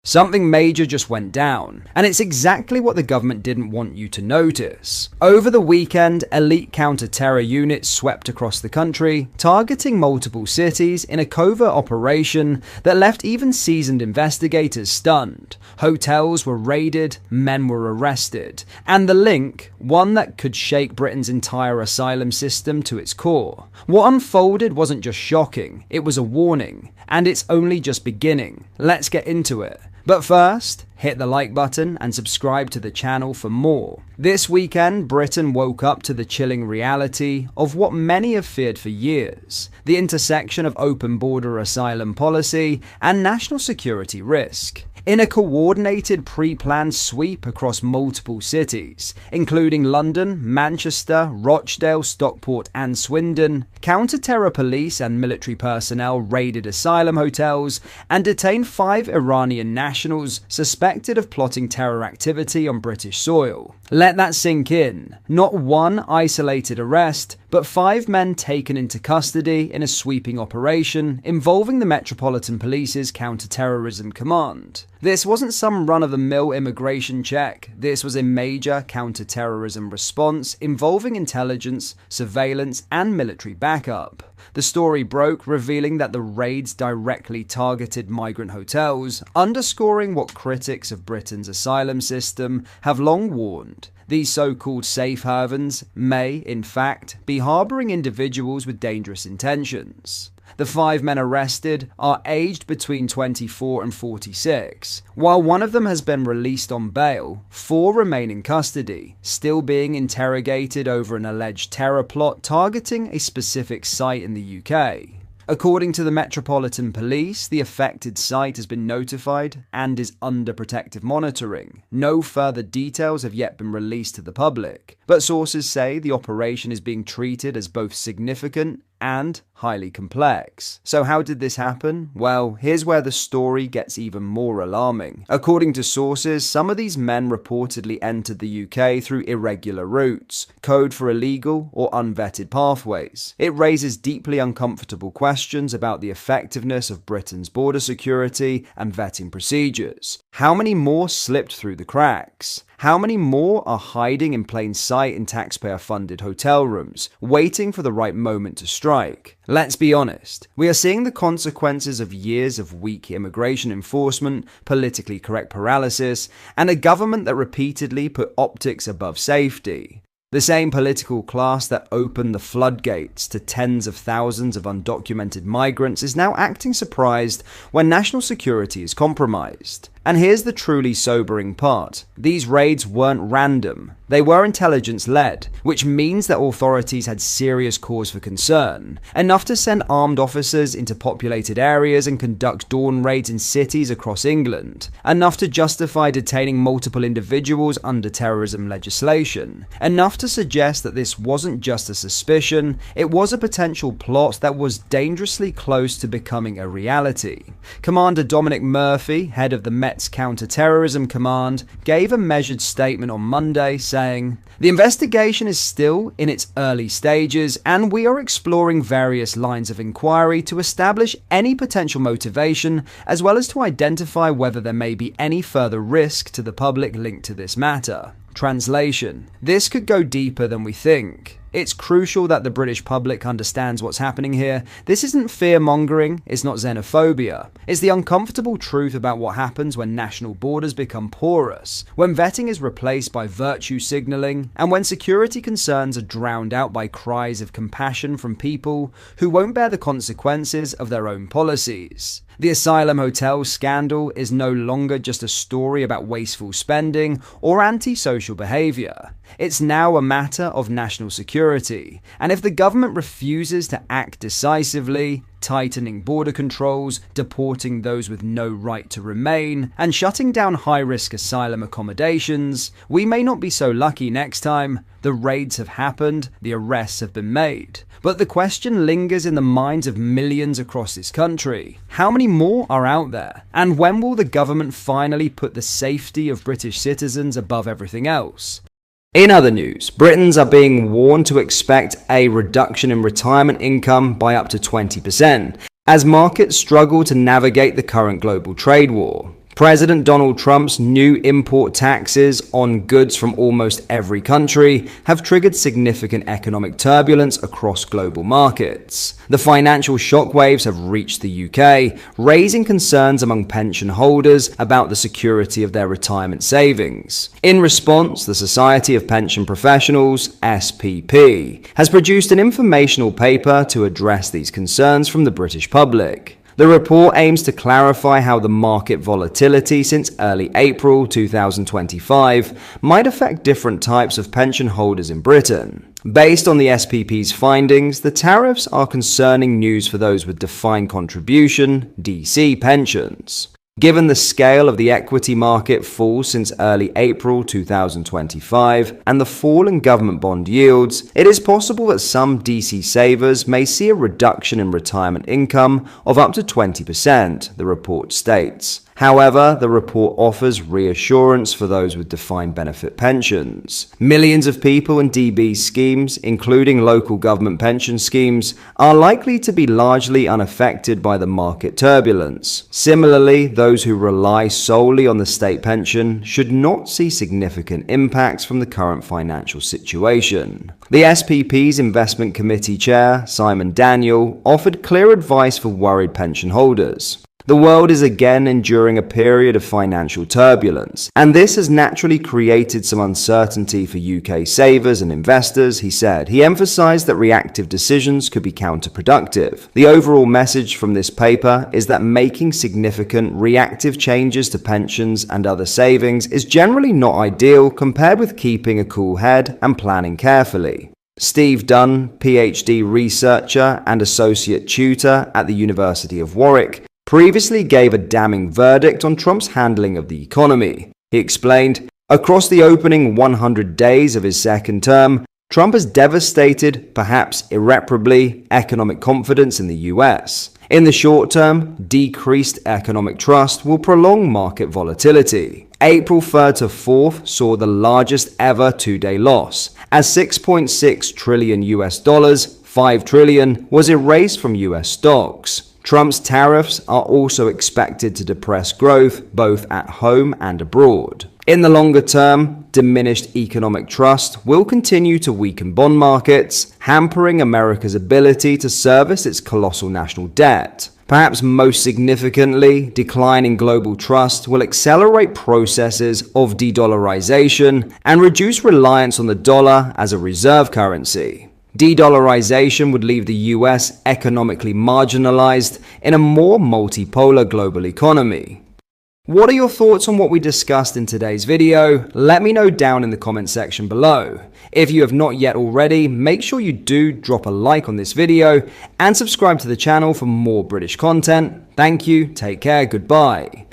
Something major just went down, and it's exactly what the government didn't want you to notice. Over the weekend, elite counter-terror units swept across the country, targeting multiple cities in a covert operation that left even seasoned investigators stunned. Hotels were raided, men were arrested, and the link, one that could shake Britain's entire asylum system to its core. What unfolded wasn't just shocking, it was a warning, and it's only just beginning. Let's get into it. But first, hit the like button and subscribe to the channel for more. This weekend, Britain woke up to the chilling reality of what many have feared for years: the intersection of open border asylum policy and national security risk. In a coordinated, pre-planned sweep across multiple cities, including London, Manchester, Rochdale, Stockport and Swindon, counter-terror police and military personnel raided asylum hotels and detained 5 Iranian nationals suspected of plotting terror activity on British soil. Let that sink in. Not one isolated arrest, but 5 men taken into custody in a sweeping operation involving the Metropolitan Police's Counter-Terrorism Command. This wasn't some run-of-the-mill immigration check. This was a major counter-terrorism response involving intelligence, surveillance, and military backup. The story broke, revealing that the raids directly targeted migrant hotels, underscoring what critics of Britain's asylum system have long warned. These so-called safe havens may, in fact, be harboring individuals with dangerous intentions. The 5 men arrested are aged between 24 and 46. While one of them has been released on bail, 4 remain in custody, still being interrogated over an alleged terror plot targeting a specific site in the UK. According to the Metropolitan Police, the affected site has been notified and is under protective monitoring. No further details have yet been released to the public, but sources say the operation is being treated as both significant and highly complex. So how did this happen? Well, here's where the story gets even more alarming. According to sources, some of these men reportedly entered the UK through irregular routes, code for illegal or unvetted pathways. It raises deeply uncomfortable questions about the effectiveness of Britain's border security and vetting procedures. How many more slipped through the cracks? How many more are hiding in plain sight in taxpayer-funded hotel rooms, waiting for the right moment to strike? Let's be honest, we are seeing the consequences of years of weak immigration enforcement, politically correct paralysis, and a government that repeatedly put optics above safety. The same political class that opened the floodgates to tens of thousands of undocumented migrants is now acting surprised when national security is compromised. And here's the truly sobering part. These raids weren't random. They were intelligence-led, which means that authorities had serious cause for concern, enough to send armed officers into populated areas and conduct dawn raids in cities across England, enough to justify detaining multiple individuals under terrorism legislation, enough to suggest that this wasn't just a suspicion, it was a potential plot that was dangerously close to becoming a reality. Commander Dominic Murphy, head of the Met's Counter-Terrorism Command, gave a measured statement on Monday saying, "The investigation is still in its early stages and we are exploring various lines of inquiry to establish any potential motivation as well as to identify whether there may be any further risk to the public linked to this matter." Translation: this could go deeper than we think. It's crucial that the British public understands what's happening here. This isn't fear-mongering, it's not xenophobia. It's the uncomfortable truth about what happens when national borders become porous, when vetting is replaced by virtue signalling, and when security concerns are drowned out by cries of compassion from people who won't bear the consequences of their own policies. The asylum hotel scandal is no longer just a story about wasteful spending or antisocial behaviour. It's now a matter of national security, and if the government refuses to act decisively, tightening border controls, deporting those with no right to remain, and shutting down high-risk asylum accommodations, we may not be so lucky next time. The raids have happened, the arrests have been made. But the question lingers in the minds of millions across this country. How many more are out there? And when will the government finally put the safety of British citizens above everything else? In other news, Britons are being warned to expect a reduction in retirement income by up to 20%, as markets struggle to navigate the current global trade war. President Donald Trump's new import taxes on goods from almost every country have triggered significant economic turbulence across global markets. The financial shockwaves have reached the UK, raising concerns among pension holders about the security of their retirement savings. In response, the Society of Pension Professionals, SPP, has produced an informational paper to address these concerns from the British public. The report aims to clarify how the market volatility since early April 2025 might affect different types of pension holders in Britain. Based on the SPP's findings, the tariffs are concerning news for those with defined contribution (DC) pensions. Given the scale of the equity market fall since early April 2025 and the fall in government bond yields, it is possible that some DC savers may see a reduction in retirement income of up to 20%, the report states. However, the report offers reassurance for those with defined benefit pensions. Millions of people in DB schemes, including local government pension schemes, are likely to be largely unaffected by the market turbulence. Similarly, those who rely solely on the state pension should not see significant impacts from the current financial situation. The SPP's Investment Committee Chair, Simon Daniel, offered clear advice for worried pension holders. The world is again enduring a period of financial turbulence, and this has naturally created some uncertainty for UK savers and investors, he said. He emphasized that reactive decisions could be counterproductive. The overall message from this paper is that making significant reactive changes to pensions and other savings is generally not ideal compared with keeping a cool head and planning carefully. Steve Dunn, PhD researcher and associate tutor at the University of Warwick, previously gave a damning verdict on Trump's handling of the economy. He explained, "Across the opening 100 days of his second term, Trump has devastated, perhaps irreparably, economic confidence in the US. In the short term, decreased economic trust will prolong market volatility." April 3rd to 4th saw the largest ever two-day loss, as $6.6 trillion $5 trillion was erased from US stocks. Trump's tariffs are also expected to depress growth both at home and abroad. In the longer term, diminished economic trust will continue to weaken bond markets, hampering America's ability to service its colossal national debt. Perhaps most significantly, declining global trust will accelerate processes of de-dollarization and reduce reliance on the dollar as a reserve currency. De-dollarization would leave the US economically marginalized in a more multipolar global economy. What are your thoughts on what we discussed in today's video? Let me know down in the comment section below. If you have not yet already, make sure you do drop a like on this video and subscribe to the channel for more British content. Thank you, take care, goodbye.